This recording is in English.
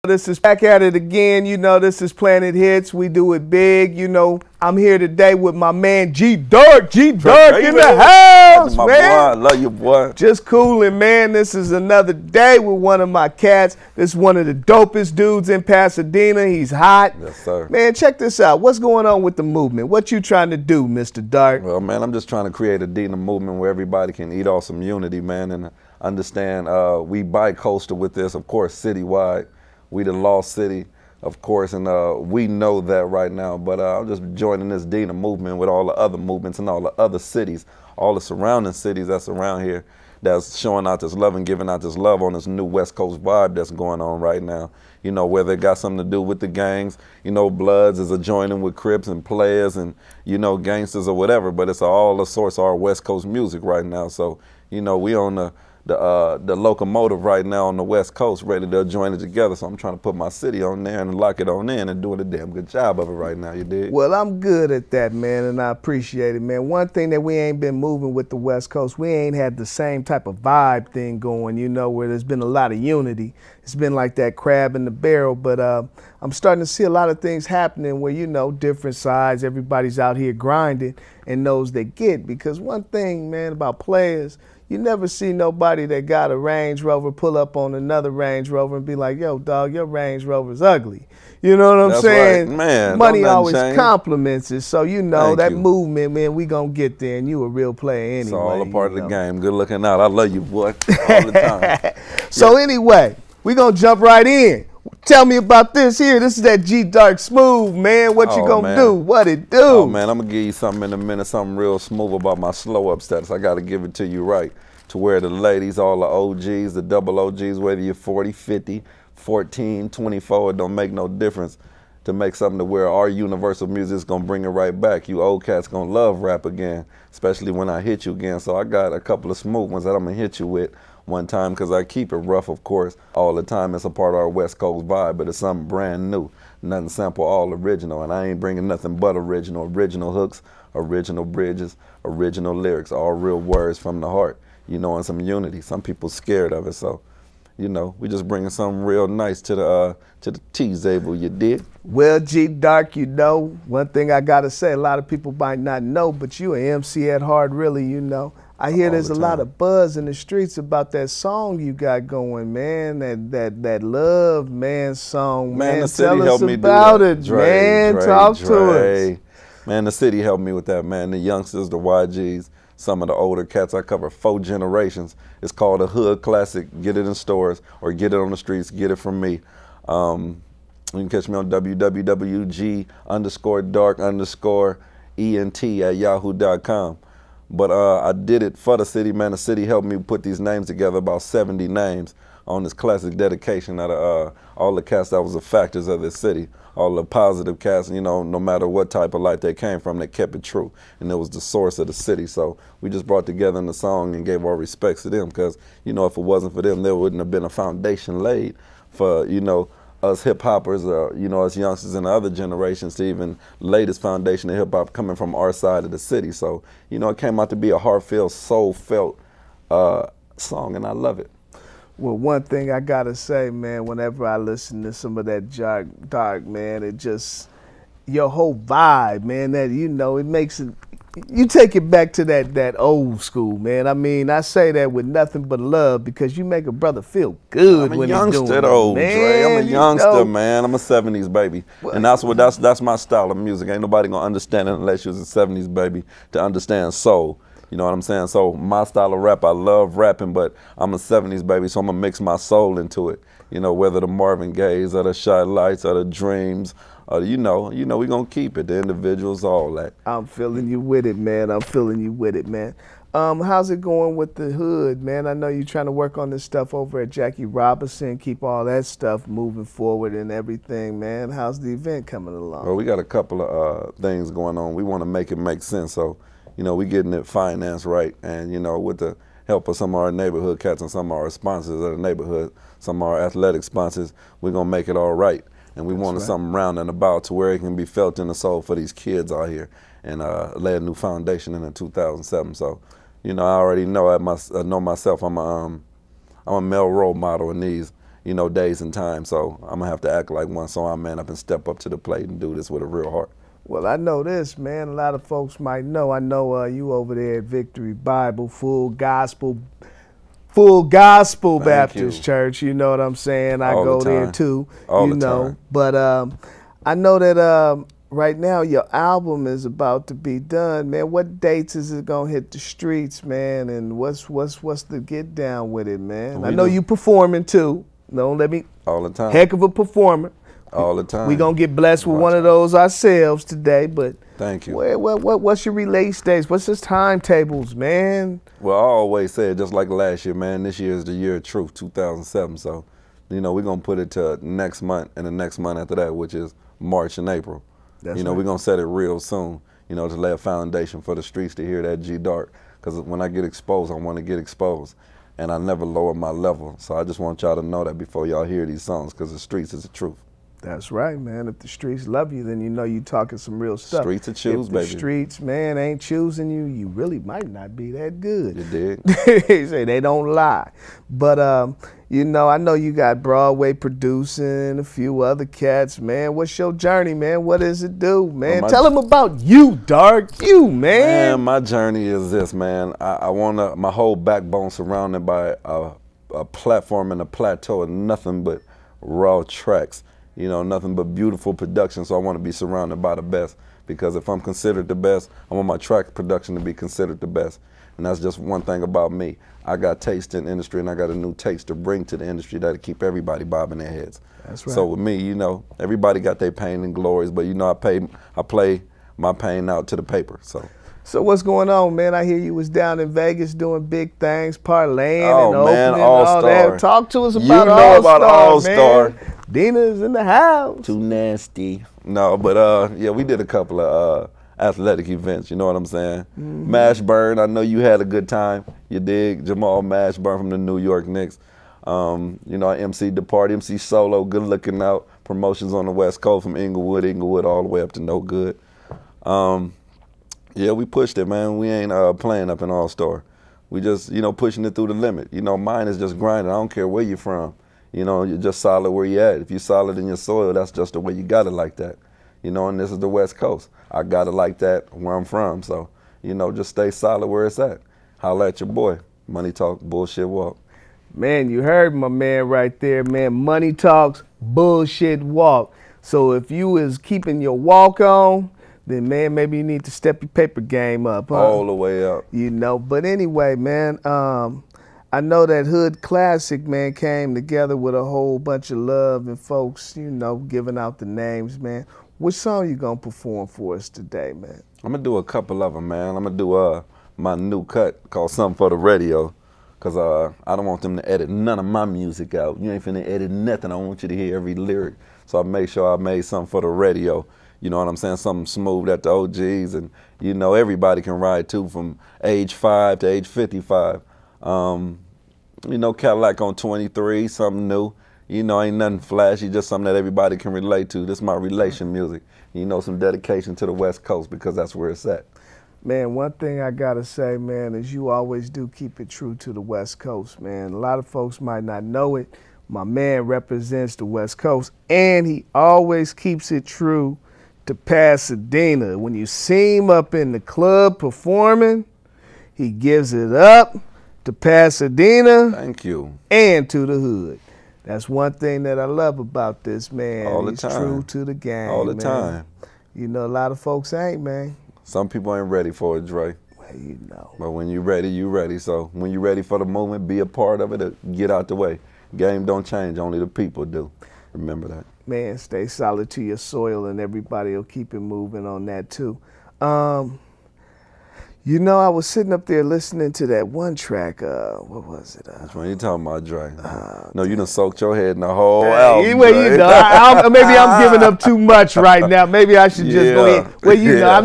This is back at it again. You know, this is Planet Hits. We do it big. You know, I'm here today with my man G Dark. G Dark in the house, my man. Boy, I love you, boy. Just cooling, man. This is another day with one of my cats. This is one of the dopest dudes in Pasadena. He's hot. Yes, sir. Man, check this out. What's going on with the movement? What you trying to do, Mr. Dark? Well, man, I'm just trying to create a Dina movement where everybody can eat off some unity, man, and understand we bi-coastal with this, of course, citywide. We the lost city, of course, and we know that right now. But I'm just joining this Dina movement with all the other movements and all the other cities, all the surrounding cities that's around here that's showing out this love and giving out this love on this new West Coast vibe that's going on right now. You know, whether it got something to do with the gangs, you know, Bloods is a joining with Crips and Players and, you know, gangsters or whatever, but it's all the source of our West Coast music right now. So, you know, we on the locomotive right now on the West Coast, ready to join it together. So I'm trying to put my city on there and lock it on in and doing a damn good job of it right now, you dig? Well, I'm good at that, man, and I appreciate it, man. One thing that we ain't been moving with the West Coast, we ain't had the same type of vibe thing going, you know, where there's been a lot of unity. It's been like that crab in the barrel, but I'm starting to see a lot of things happening where, you know, different sides, everybody's out here grinding and knows they get. Because one thing, man, about Players, you never see nobody that got a Range Rover pull up on another Range Rover and be like, yo, dog, your Range Rover's ugly. You know what I'm saying? Right. Man, money always compliments it. So, you know, that movement, man, we going to get there, and you a real player anyway. It's all a part of the game. Good looking out. I love you, boy, all the time. So anyway, we going to jump right in. Tell me about this here. This is that G Dark Smooth, man. What you gonna do? What it do? Oh, man, I'm gonna give you something in a minute, something real smooth about my slow up status. I gotta give it to you right. To where the ladies, all the OGs, the double OGs, whether you're 40, 50, 14, 24, it don't make no difference. To make something to where our universal music is gonna bring it right back. You old cats gonna love rap again, especially when I hit you again. So I got a couple of smooth ones that I'm gonna hit you with one time, because I keep it rough, of course, all the time. It's a part of our West Coast vibe, but it's something brand new. Nothing sample, all original, and I ain't bringing nothing but original. Original hooks, original bridges, original lyrics, all real words from the heart, you know, and some unity. Some people scared of it, so, you know, we just bringing something real nice to the T-Zable, you did? Well, G Dark, you know, one thing I gotta say, a lot of people might not know, but you an MC at heart, really, you know. I hear there's a lot of buzz in the streets about that song you got going, man. That Love Man song, man. The city Tell us helped me about do it, Dray, man. Dray, Talk Dray. to us. Man, the city helped me with that, man. The youngsters, the YGs, some of the older cats. I cover 4 generations. It's called a hood classic. Get it in stores or get it on the streets. Get it from me. You can catch me on www.g_dark_ENT@yahoo.com. But I did it for the city, man. The city helped me put these names together, about 70 names on this classic dedication out of all the cats that was the factors of this city, all the positive cats, you know, no matter what type of life they came from, they kept it true. And it was the source of the city. So we just brought together in the song and gave our respects to them, because, you know, if it wasn't for them, there wouldn't have been a foundation laid for, you know, us hip-hoppers, you know, us youngsters and the other generations to even lay this foundation of hip-hop coming from our side of the city. So, you know, it came out to be a heartfelt, soul-felt song, and I love it. Well, one thing I gotta say, man, whenever I listen to some of that Dark, man, it just, your whole vibe, man, that, you know, it makes it, you take it back to that old school, man. I mean, I say that with nothing but love, because you make a brother feel good when he's doing it. I'm a youngster, though, Dre. I'm a youngster, man. I'm a 70s baby. What? And that's my style of music. Ain't nobody gonna understand it unless you're a 70s baby to understand soul. You know what I'm saying? So my style of rap, I love rapping, but I'm a 70s baby, so I'm gonna mix my soul into it. You know, whether the Marvin Gayes or the Shy Lights or the Dreams, you know, we gonna keep it. The individuals, all that. I'm feeling you with it, man. I'm feeling you with it, man. How's it going with the hood, man? I know you're trying to work on this stuff over at Jackie Robinson, keep all that stuff moving forward and everything, man. How's the event coming along? Well, we got a couple of things going on. We want to make it make sense, so, you know, we getting it financed right, and, you know, with the help of some of our neighborhood cats and some of our sponsors of the neighborhood, some of our athletic sponsors, we're gonna make it all right. And we wanted something round and about to where it can be felt in the soul for these kids out here, and lay a new foundation in 2007. So, you know, I already know I know myself. I'm a male role model in these. you know, days and times. So I'm gonna have to act like one, so I man up and step up to the plate and do this with a real heart. Well, I know this, man. A lot of folks might know. I know you over there at Victory Bible, Full Gospel Baptist Church. You know what I'm saying? I go there too. All the time. But I know that right now your album is about to be done, man. What dates is it gonna hit the streets, man? And what's the get down with it, man? I know you performing too. Don't let me. All the time. Heck of a performer. All the time. We gonna get blessed with one of those ourselves today, but thank you. What's your release dates? What's his timetables, man? Well, I always said, just like last year, man, this year is the year of truth, 2007. So, you know, we're gonna put it to next month and the next month after that, which is March and April. That's you know, we're gonna set it real soon, you know, to lay a foundation for the streets to hear that G Dark. Because when I get exposed, I want to get exposed. And I never lower my level. So I just want y'all to know that before y'all hear these songs, because the streets is the truth. That's right, man. If the streets love you, then you know you talking some real stuff. Streets are choose, baby. If the streets, man, ain't choosing you, you really might not be that good. You dig? They say they don't lie. But, you know, I know you got Broadway producing, a few other cats, man. What's your journey, man? What does it do, man? Tell them about you, Dark. You, man. Man, my journey is this, man. I want my whole backbone surrounded by a platform and a plateau of nothing but raw tracks. You know, nothing but beautiful production, so I want to be surrounded by the best. Because if I'm considered the best, I want my track production to be considered the best. And that's just one thing about me. I got taste in the industry, and I got a new taste to bring to the industry that'll keep everybody bobbing their heads. That's right. So with me, you know, everybody got their pain and glories, but you know, I play my pain out to the paper. So what's going on, man? I hear you was down in Vegas doing big things, parlaying and man, opening and all that. Talk to us about All-Star. You know about All-Star. Dina's in the house. Too nasty. No, but yeah, we did a couple of athletic events, you know what I'm saying? Mm-hmm. Mashburn, I know you had a good time. You dig? Jamal Mashburn from the New York Knicks. You know, I emceed the party, MC Solo, good looking out. Promotions on the West Coast from Inglewood all the way up to No Good. Yeah, we pushed it, man. We ain't playing up in All-Star. We just, you know, pushing it through the limit. You know, mine is just grinding. I don't care where you're from. You know, you're just solid where you at. If you're solid in your soil, that's just the way you got it like that. You know, and this is the West Coast. I got it like that where I'm from. So, you know, just stay solid where it's at. Holla at your boy. Money talk, bullshit walk. Man, you heard my man right there, man. Money talks, bullshit walk. So if you is keeping your walk on, then, man, maybe you need to step your paper game up, huh? All the way up. You know, but anyway, man, I know that Hood Classic, man, came together with a whole bunch of love and folks, you know, giving out the names, man. Which song you gonna perform for us today, man? I'm gonna do a couple of them, man. I'm gonna do my new cut called Something for the Radio, because I don't want them to edit none of my music out. You ain't finna edit nothing. I want you to hear every lyric. So I made sure I made something for the radio. You know what I'm saying? Something smooth at the OGs, and you know everybody can ride too, from age 5 to age 55. You know, Cadillac on 23, something new. You know, ain't nothing flashy, just something that everybody can relate to. This is my relation music. You know, some dedication to the West Coast, because that's where it's at. Man, one thing I gotta say, man, is you always do keep it true to the West Coast, man. A lot of folks might not know it. My man represents the West Coast, and he always keeps it true to Pasadena. When you see him up in the club performing, he gives it up to Pasadena. Thank you. And to the hood. That's one thing that I love about this, man. All the He's time. true to the game, All the man. time. You know, a lot of folks ain't, man. Some people ain't ready for it, Dre. Well, you know. But when you ready, you ready. So when you ready for the movement, be a part of it, or get out the way. Game don't change, only the people do. Remember that. Man, stay solid to your soil, and everybody will keep it moving on that too. You know, I was sitting up there listening to that one track. What was it? Which one you talking about, Dre? No, you done soaked your head in the whole album. Well, you know, maybe I'm giving up too much right now. Maybe I should just go ahead. Well, you know,